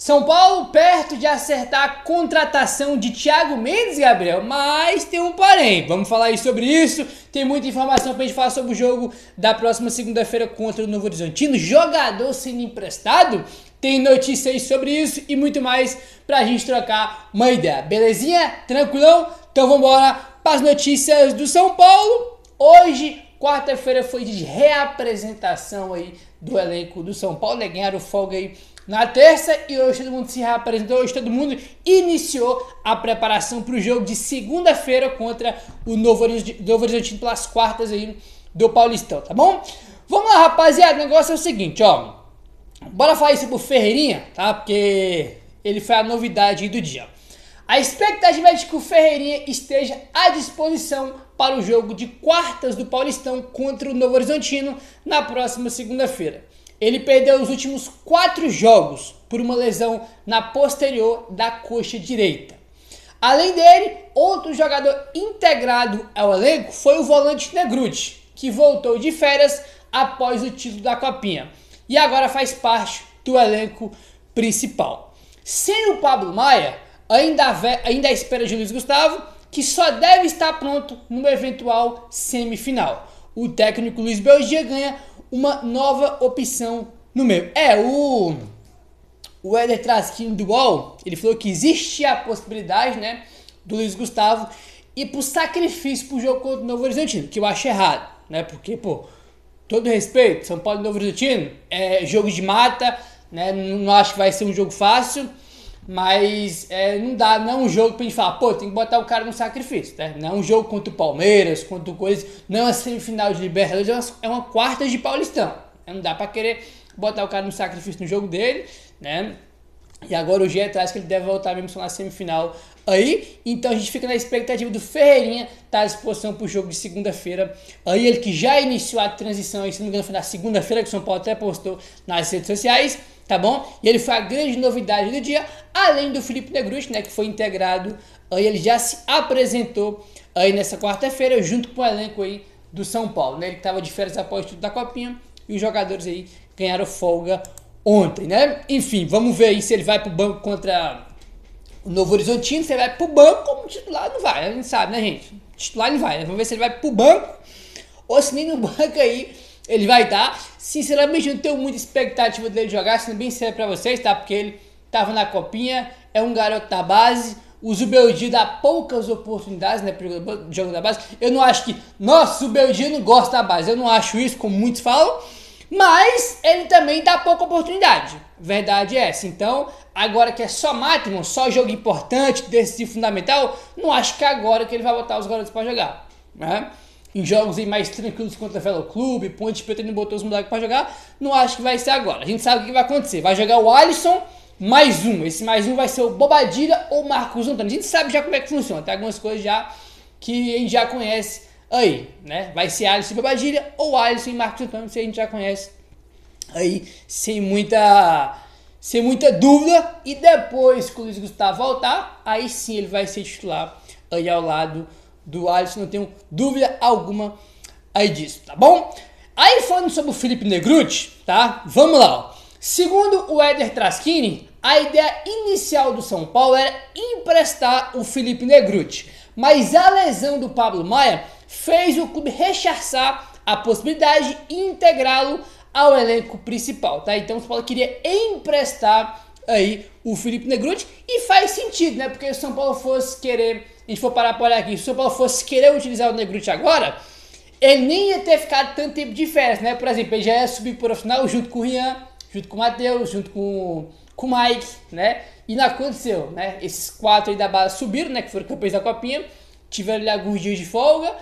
São Paulo perto de acertar a contratação de Thiago Mendes, Gabriel, mas tem um porém. Vamos falar aí sobre isso. Tem muita informação pra gente falar sobre o jogo da próxima segunda-feira contra o Novo Horizontino. Jogador sendo emprestado. Tem notícia aí sobre isso e muito mais pra gente trocar uma ideia. Belezinha? Tranquilão? Então vamos embora para as notícias do São Paulo. Hoje, quarta-feira, foi de reapresentação aí do elenco do São Paulo, né? Ganharam folga aí na terça e hoje todo mundo se reapresentou, hoje todo mundo iniciou a preparação para o jogo de segunda-feira contra o Novo Horizontino pelas quartas aí do Paulistão, tá bom? Vamos lá, rapaziada, o negócio é o seguinte, ó, bora falar isso pro Ferreirinha, tá? Porque ele foi a novidade aí do dia. A expectativa é de que o Ferreirinha esteja à disposição para o jogo de quartas do Paulistão contra o Novo Horizontino na próxima segunda-feira. Ele perdeu os últimos 4 jogos por uma lesão na posterior da coxa direita. Além dele, outro jogador integrado ao elenco foi o volante Negrutti, que voltou de férias após o título da Copinha e agora faz parte do elenco principal. Sem o Pablo Maia, ainda à espera de Luiz Gustavo, que só deve estar pronto numa eventual semifinal. O técnico Luiz Belgia ganha uma nova opção no meio. O Éder Trasquini do UOL, ele falou que existe a possibilidade, né, do Luiz Gustavo ir pro sacrifício pro jogo contra o Novo Horizontino, que eu acho errado, né, porque, pô, todo respeito, São Paulo e Novo Horizontino, é jogo de mata, né, não acho que vai ser um jogo fácil, mas não dá, não é um jogo pra gente falar, pô, tem que botar o cara no sacrifício, né? Não é um jogo contra o Palmeiras, contra o coisa, não é uma semifinal de Libertadores, é uma quarta de Paulistão. Não dá pra querer botar o cara no sacrifício no jogo dele, né? E agora o G atrás que ele deve voltar mesmo só na semifinal aí. Então a gente fica na expectativa do Ferreirinha estar à disposição pro jogo de segunda-feira. Aí ele que já iniciou a transição, aí, se não me engano foi na segunda-feira que o São Paulo até postou nas redes sociais, tá bom? E ele foi a grande novidade do dia, além do Felipe Negrutti, né, que foi integrado, aí ele já se apresentou aí nessa quarta-feira junto com o elenco aí do São Paulo, né? Ele que estava de férias após tudo da Copinha e os jogadores aí ganharam folga ontem, né? Enfim, vamos ver aí se ele vai pro banco contra o Novo Horizontino, se ele vai pro banco como titular, não vai, a gente sabe, né, gente? Titular não vai, né? Vamos ver se ele vai pro banco ou se nem no banco aí ele vai estar. Sinceramente, eu não tenho muita expectativa dele jogar, sendo bem sério pra vocês, tá? Porque ele tava na Copinha, é um garoto da base, o Zubeldia dá poucas oportunidades, né, pro jogo da base. Eu não acho que, nossa, o Zubeldia não gosta da base, eu não acho isso, como muitos falam, mas ele também dá pouca oportunidade, verdade é essa. Então, agora que é só máximo, só jogo importante, decisivo, fundamental, não acho que é agora que ele vai botar os garotos pra jogar, né? Em jogos aí mais tranquilos contra o Velo Clube, Ponte Preta ele botou os moleques pra jogar, não acho que vai ser agora. A gente sabe o que vai acontecer, vai jogar o Alisson mais um, esse mais um vai ser o Bobadilha ou Marcos Antônio. A gente sabe já como é que funciona, tem algumas coisas já que a gente já conhece aí, né? Vai ser Alisson e Bobadilha ou Alisson e Marcos Antônio, que a gente já conhece aí sem muita dúvida. E depois que o Luiz Gustavo voltar, aí sim ele vai ser titular aí ao lado do Alisson, não tenho dúvida alguma aí disso, tá bom? Aí falando sobre o Felipe Negrutti, tá? Vamos lá, ó. Segundo o Éder Trasquini, a ideia inicial do São Paulo era emprestar o Felipe Negrutti, mas a lesão do Pablo Maia fez o clube rechaçar a possibilidade de integrá-lo ao elenco principal, tá? Então o São Paulo queria emprestar aí o Felipe Negrutti e faz sentido, né? Porque se o São Paulo fosse querer, a gente for parar para olhar aqui, se o São Paulo fosse querer utilizar o Negrutti agora, ele nem ia ter ficado tanto tempo de férias, né? Por exemplo, ele já ia subir para o profissional junto com o Rian, junto com o Matheus, junto com o Mike, né? E não aconteceu, né? Esses 4 aí da base subiram, né? Que foram campeões da Copinha, tiveram ali alguns dias de folga,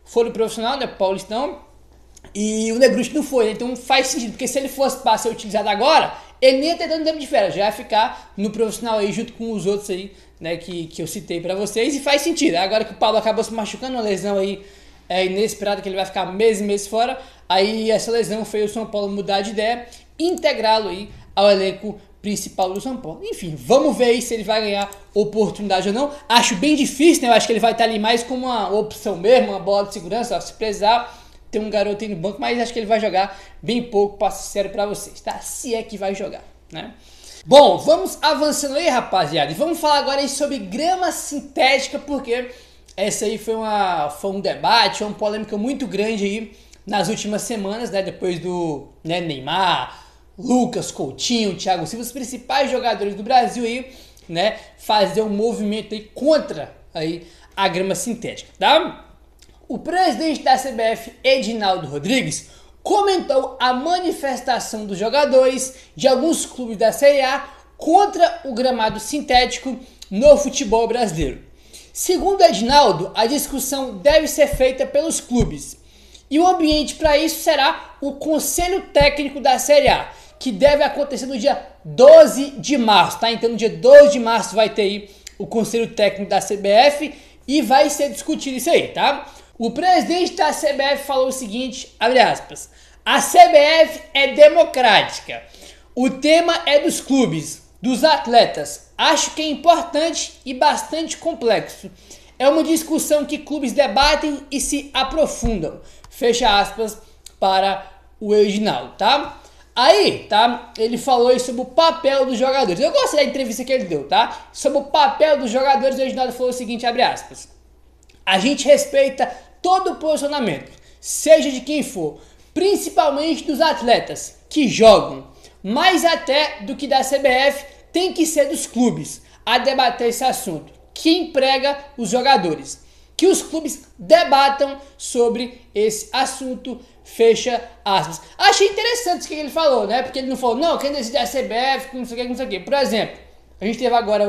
foram pro profissional, né? Pro Paulistão, e o Negrutti não foi, né? Então faz sentido, porque se ele fosse para ser utilizado agora, ele nem ia ter dando tempo de férias, já ia ficar no profissional aí junto com os outros aí, né, que eu citei pra vocês, e faz sentido. Agora que o Paulo acabou se machucando, uma lesão aí inesperada, que ele vai ficar meses e meses fora, aí essa lesão fez o São Paulo mudar de ideia, integrá-lo aí ao elenco principal do São Paulo. Enfim, vamos ver aí se ele vai ganhar oportunidade ou não. Acho bem difícil, né, eu acho que ele vai estar ali mais como uma opção mesmo, uma bola de segurança, ó, se precisar ter um garoto aí no banco, mas acho que ele vai jogar bem pouco, passo sério pra vocês, tá? Se é que vai jogar, né? Bom, vamos avançando aí, rapaziada, e vamos falar agora aí sobre grama sintética, porque essa aí foi um debate, uma polêmica muito grande aí nas últimas semanas, né, depois do Neymar, Lucas, Coutinho, Thiago Silva, os principais jogadores do Brasil aí, né, fazer um movimento aí contra aí a grama sintética, tá? O presidente da CBF, Edinaldo Rodrigues, comentou a manifestação dos jogadores de alguns clubes da Série A contra o gramado sintético no futebol brasileiro. Segundo Edinaldo, a discussão deve ser feita pelos clubes e o ambiente para isso será o Conselho Técnico da Série A, que deve acontecer no dia 12 de março, tá? Então no dia 12 de março vai ter aí o Conselho Técnico da CBF e vai ser discutido isso aí, tá? O presidente da CBF falou o seguinte, abre aspas, a CBF é democrática, o tema é dos clubes, dos atletas, acho que é importante e bastante complexo, é uma discussão que clubes debatem e se aprofundam, fecha aspas para o Edinaldo, tá? Aí, tá, ele falou aí sobre o papel dos jogadores, eu gostei da entrevista que ele deu, tá? Sobre o papel dos jogadores, o Edinaldo falou o seguinte, abre aspas, a gente respeita todo o posicionamento, seja de quem for, principalmente dos atletas que jogam, mais até do que da CBF, tem que ser dos clubes a debater esse assunto, que emprega os jogadores, que os clubes debatam sobre esse assunto, fecha aspas. Achei interessante o que ele falou, né? Porque ele não falou, não, quem decide é a CBF, não sei o que, não sei o que. Por exemplo, a gente teve agora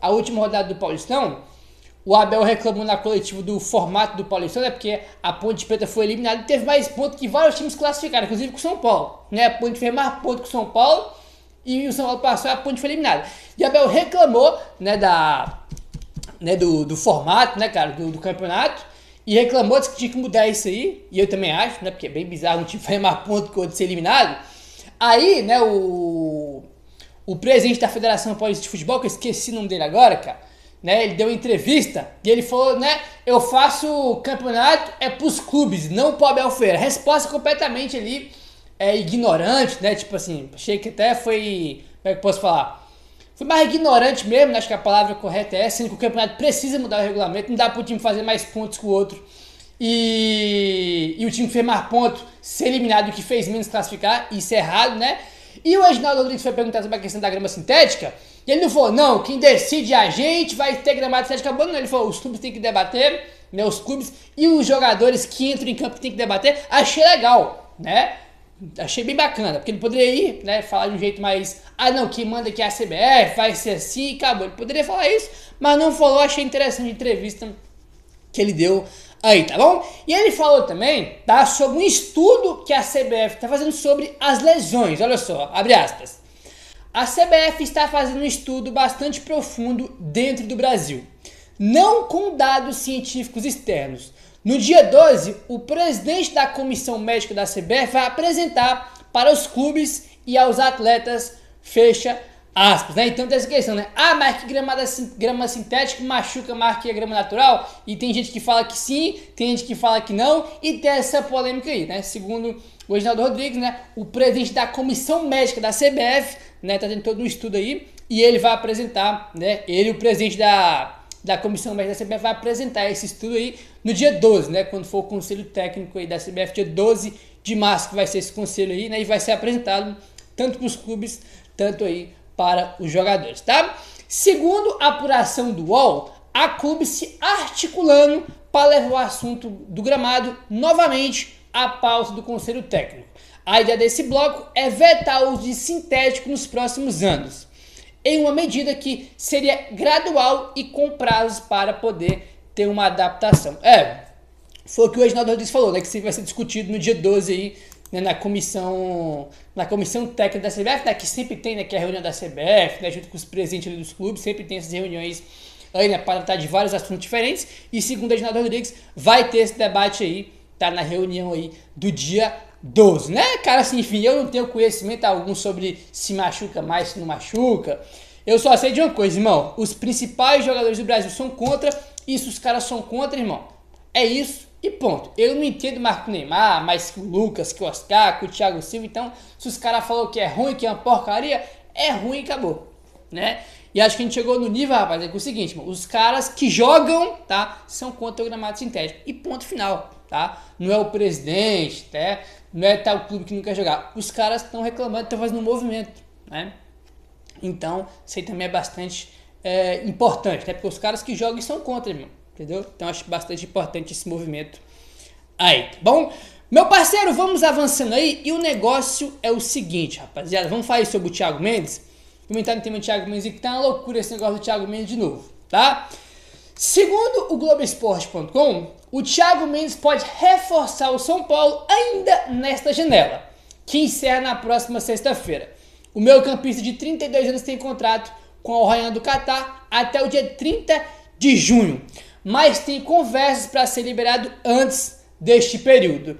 a última rodada do Paulistão. O Abel reclamou na coletiva do formato do Paulistão, né? Porque a Ponte Preta foi eliminada e teve mais pontos que vários times classificaram, inclusive com o São Paulo, né? A Ponte fez mais pontos que o São Paulo e o São Paulo passou e a Ponte foi eliminada. E o Abel reclamou, né, do formato, né, cara, do campeonato, e reclamou, disse que tinha que mudar isso aí, e eu também acho, né? Porque é bem bizarro um time fazer mais pontos que o outro ser eliminado. Aí, né, o presidente da Federação Paulista de Futebol, que eu esqueci o nome dele agora, cara, né, ele deu uma entrevista e ele falou, né, eu faço campeonato pros clubes, não pro Abel Ferreira. Resposta completamente ali ignorante, né, tipo assim, achei que até foi, como é que eu posso falar? Foi mais ignorante mesmo, né, acho que a palavra correta é essa, sendo que o campeonato precisa mudar o regulamento, não dá pro time fazer mais pontos que o outro e o time que fez mais pontos ser eliminado e o que fez menos classificar, isso é errado, né? E o Edinaldo Rodrigues foi perguntar sobre a questão da grama sintética, e ele não falou, não, quem decide é a gente, vai ter gramado sintético acabando, não. Ele falou, os clubes têm que debater, né, os clubes e os jogadores que entram em campo têm que debater. Achei legal, né? Achei bem bacana, porque ele poderia ir, né, falar de um jeito mais, não, quem manda aqui é a CBF, vai ser assim e acabou. Ele poderia falar isso, mas não falou, achei interessante a entrevista que ele deu aí, tá bom? E ele falou também, tá, sobre um estudo que a CBF está fazendo sobre as lesões, olha só, abre aspas. A CBF está fazendo um estudo bastante profundo dentro do Brasil, não com dados científicos externos. No dia 12, o presidente da comissão médica da CBF vai apresentar para os clubes e aos atletas, fecha aspas, né? Então tem essa questão, né? Mas que grama sintética machuca mais que a grama natural? E tem gente que fala que sim, tem gente que fala que não, e tem essa polêmica aí, né? Segundo o Edinaldo Rodrigues, né? O presidente da comissão médica da CBF, né? Tá tendo todo um estudo aí, e ele vai apresentar, né? Ele, o presidente da comissão médica da CBF, vai apresentar esse estudo aí no dia 12, né? Quando for o conselho técnico aí da CBF, dia 12 de março, que vai ser esse conselho aí, né? E vai ser apresentado tanto para os clubes, tanto aí para os jogadores, tá? Segundo a apuração do UOL, há clubes se articulando para levar o assunto do gramado novamente à pauta do conselho técnico. A ideia desse bloco é vetar o uso de sintético nos próximos anos, em uma medida que seria gradual e com prazos para poder ter uma adaptação. Foi o que o Edinaldo Rodrigues falou, né, que isso vai ser discutido no dia 12 aí, né, na comissão técnica da CBF, né, que sempre tem, né, que é a reunião da CBF, né, junto com os presidentes ali dos clubes, sempre tem essas reuniões aí, né, para tratar de vários assuntos diferentes, e segundo o Edinaldo Rodrigues, vai ter esse debate aí, tá, na reunião aí do dia 12, né, cara, assim, enfim, eu não tenho conhecimento algum sobre se machuca mais, se não machuca, eu só sei de uma coisa, irmão, os principais jogadores do Brasil são contra, e se os caras são contra, irmão, é isso, e ponto. Eu não entendo mais que o Neymar, mais que o Lucas, que o Oscar, que o Thiago Silva, então, se os caras falaram que é ruim, que é uma porcaria, é ruim e acabou, né? E acho que a gente chegou no nível, rapaz, é que é o seguinte, mano, os caras que jogam, tá, são contra o gramado sintético. E ponto final, tá? Não é o presidente, tá? Não é tal clube que não quer jogar. Os caras estão reclamando, estão fazendo um movimento, né? Então, isso aí também é bastante importante, né? Porque os caras que jogam são contra, irmão, entendeu? Então, acho bastante importante esse movimento aí, tá bom? Meu parceiro, vamos avançando aí. E o negócio é o seguinte, rapaziada. Vamos falar sobre o Thiago Mendes. Comentar no tema do Thiago Mendes, que tá uma loucura esse negócio do Thiago Mendes de novo, tá? Segundo o Globoesporte.com, o Thiago Mendes pode reforçar o São Paulo ainda nesta janela, que encerra na próxima sexta-feira. O meio-campista de 32 anos tem contrato com o Al Rayyan do Catar até o dia 30 de junho, mas tem conversas para ser liberado antes deste período.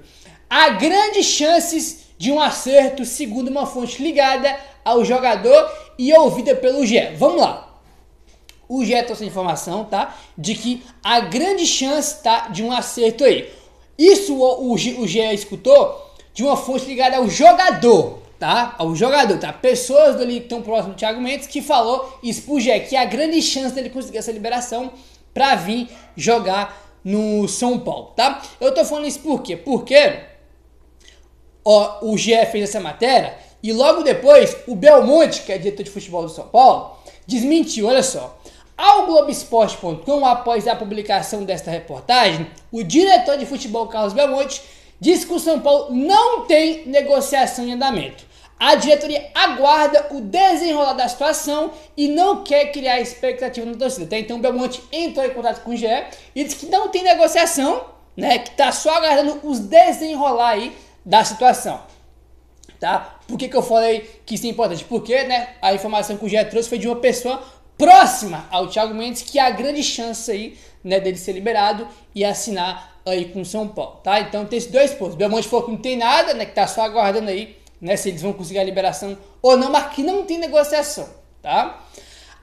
Há grandes chances de um acerto, segundo uma fonte ligada ao jogador e ouvida pelo GE. Vamos lá. O GE trouxe a informação, tá? De que há grande chance, tá? De um acerto aí. Isso o GE escutou de uma fonte ligada ao jogador, tá? Ao jogador, tá? Pessoas ali que estão próximo do Thiago Mendes que falou isso pro GE, que há grande chance dele conseguir essa liberação pra vir jogar no São Paulo, tá? Eu tô falando isso por quê? Porque o GE fez essa matéria e logo depois o Belmonte, que é diretor de futebol do São Paulo, desmentiu, olha só. Ao Globoesporte.com, após a publicação desta reportagem, o diretor de futebol, Carlos Belmonte, disse que o São Paulo não tem negociação em andamento. A diretoria aguarda o desenrolar da situação e não quer criar expectativa na torcida. Tá? Então o Belmonte entrou em contato com o GE e disse que não tem negociação, né, que está só aguardando os desenrolar aí da situação. Tá? Por que eu falei que isso é importante? Porque, né, a informação que o GE trouxe foi de uma pessoa próxima ao Thiago Mendes, que há grande chance aí, né, dele ser liberado e assinar aí com o São Paulo, tá? Então tem esses dois pontos. O Belmonte falou que não tem nada, né, que tá só aguardando aí, né, se eles vão conseguir a liberação ou não, mas que não tem negociação, tá?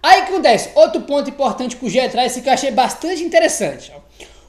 Aí o que acontece? Outro ponto importante que o GE traz, que eu achei bastante interessante, ó.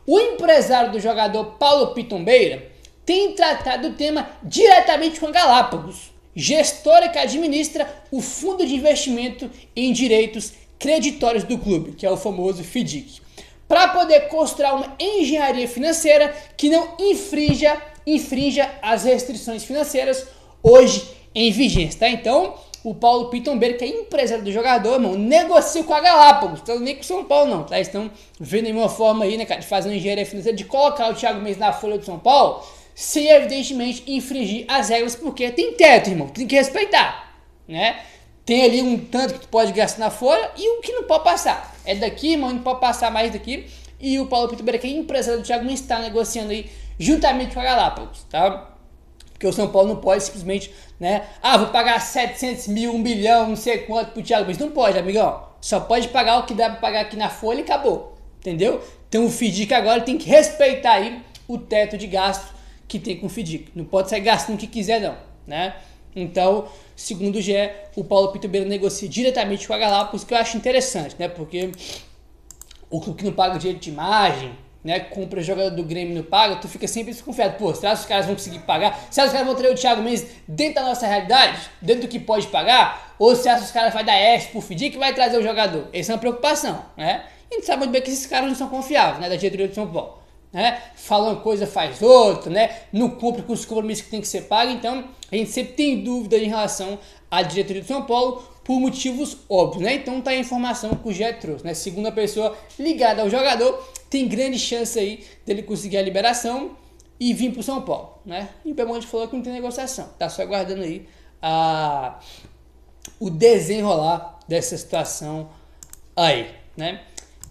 O empresário do jogador Paulo Pitombeira tem tratado o tema diretamente com a Galápagos, gestora que administra o fundo de investimento em direitos creditórios do clube, que é o famoso FDIC, para poder construir uma engenharia financeira que não infrinja as restrições financeiras hoje em vigência, tá? Então, o Paulo Pitombeira, que é empresário do jogador, irmão, negocia com a Galápagos, então nem com o São Paulo não, tá? Eles estão vendo aí uma forma aí, né, cara, de fazer uma engenharia financeira, de colocar o Thiago Mendes na folha do São Paulo, sem evidentemente infringir as regras, porque tem teto, irmão, tem que respeitar, né? Tem ali um tanto que tu pode gastar na folha e o que não pode passar. É daqui, irmão, não pode passar mais daqui. E o Paulo Pitombeira, que é empresário do Thiago Mendes, está negociando aí juntamente com a Galápagos, tá? Porque o São Paulo não pode simplesmente, né? Ah, vou pagar 700 mil, 1 bilhão, não sei quanto pro Thiago Mendes. Não pode, amigão. Só pode pagar o que dá pra pagar aqui na folha e acabou. Entendeu? Então o FDIC agora tem que respeitar aí o teto de gasto que tem com o FDIC. Não pode sair gastando o que quiser, não, né? Então, segundo o GE, o Paulo Pitombeira negocia diretamente com a Galápagos, que eu acho interessante, né? Porque o clube que não paga direito de imagem, né? Compra jogador do Grêmio e não paga, tu fica sempre desconfiado. Pô, será que os caras vão conseguir pagar? Será que os caras vão trazer o Thiago Mendes dentro da nossa realidade? Dentro do que pode pagar? Ou será que os caras vão dar F pro FDIC que vai trazer o jogador? Essa é uma preocupação, né? E a gente sabe muito bem que esses caras não são confiáveis, né? Da diretoria do São Paulo. Né? Fala uma coisa, faz outra, né? Não cumpre com os compromissos que tem que ser pago. Então a gente sempre tem dúvida em relação à diretoria do São Paulo por motivos óbvios, né? Então tá a informação que o GE trouxe, né? Segundo a pessoa ligada ao jogador, tem grande chance aí dele conseguir a liberação e vir pro São Paulo, né? E o Belmonte falou que não tem negociação, tá só aguardando aí o desenrolar dessa situação aí, né?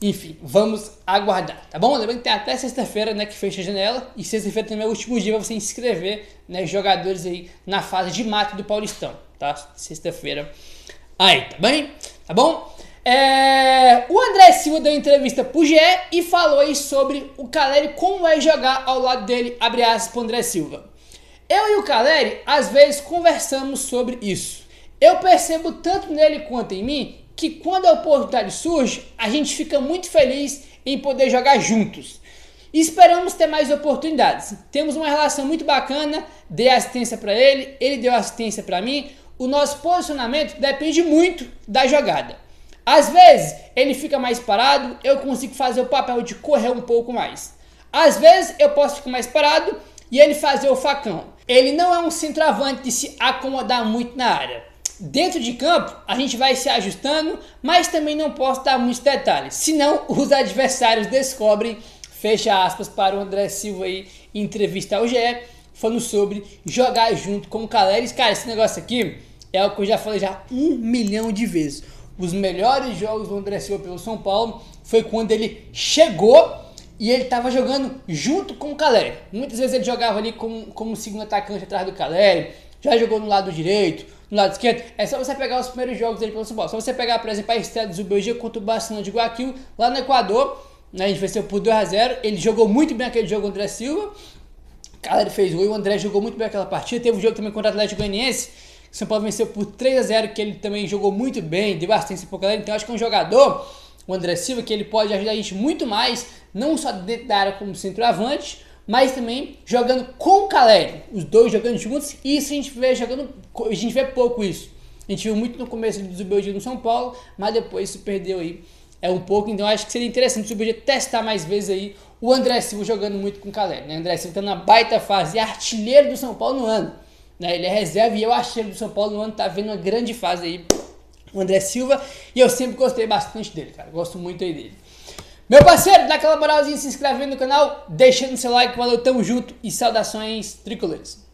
Enfim, vamos aguardar, tá bom? Lembrando que tem até sexta-feira, né, que fecha a janela. E sexta-feira também é o último dia para você inscrever, né, jogadores aí na fase de mata do Paulistão, tá? Sexta-feira aí, tá bem? Tá bom? O André Silva deu entrevista pro GE e falou aí sobre o Caleri, como é jogar ao lado dele, abre aspas pro André Silva. Eu e o Caleri, às vezes, conversamos sobre isso. Eu percebo tanto nele quanto em mim que quando a oportunidade surge, a gente fica muito feliz em poder jogar juntos. E esperamos ter mais oportunidades. Temos uma relação muito bacana, dei assistência para ele, ele deu assistência para mim. o nosso posicionamento depende muito da jogada. Às vezes ele fica mais parado, eu consigo fazer o papel de correr um pouco mais. Às vezes eu posso ficar mais parado e ele fazer o facão. Ele não é um centroavante de se acomodar muito na área. Dentro de campo, a gente vai se ajustando, mas também não posso dar muitos detalhes. Senão, os adversários descobrem, fecha aspas para o André Silva aí, em entrevista ao GE, falando sobre jogar junto com o Caleri. Cara, esse negócio aqui é o que eu já falei já 1 milhão de vezes. Os melhores jogos do André Silva pelo São Paulo foi quando ele chegou e ele estava jogando junto com o Caleri. Muitas vezes ele jogava ali como segundo atacante atrás do Caleri, já jogou no lado direito, no lado esquerdo. É só você pegar os primeiros jogos dele pelo São Paulo. Só você pegar, por exemplo, a estreia do Zubeldia contra o Barcelona de Guayaquil, lá no Equador, né, a gente venceu por 2-0. Ele jogou muito bem aquele jogo, o André Silva. O Caleri fez gol e o André jogou muito bem aquela partida. Teve um jogo também contra o Atlético Goianiense, que o São Paulo venceu por 3-0, que ele também jogou muito bem, deu assistência pro Caleri. Então acho que é um jogador, o André Silva, que ele pode ajudar a gente muito mais, não só dentro da área como centroavante, mas também jogando com o Caleri, os dois jogando juntos. E isso a gente vê pouco isso. A gente viu muito no começo do Zubeldia no São Paulo, mas depois se perdeu aí um pouco. Então acho que seria interessante o Zubeldia testar mais vezes aí o André Silva jogando muito com o Caleri, né? O André Silva tá na baita fase, artilheiro do São Paulo no ano, né? Ele é reserva e eu artilheiro do São Paulo no ano, tá vendo uma grande fase aí o André Silva, e eu sempre gostei bastante dele, cara. Gosto muito aí dele. Meu parceiro, dá aquela moralzinha, se inscreve no canal, deixando seu like, valeu, tamo junto e saudações tricolores.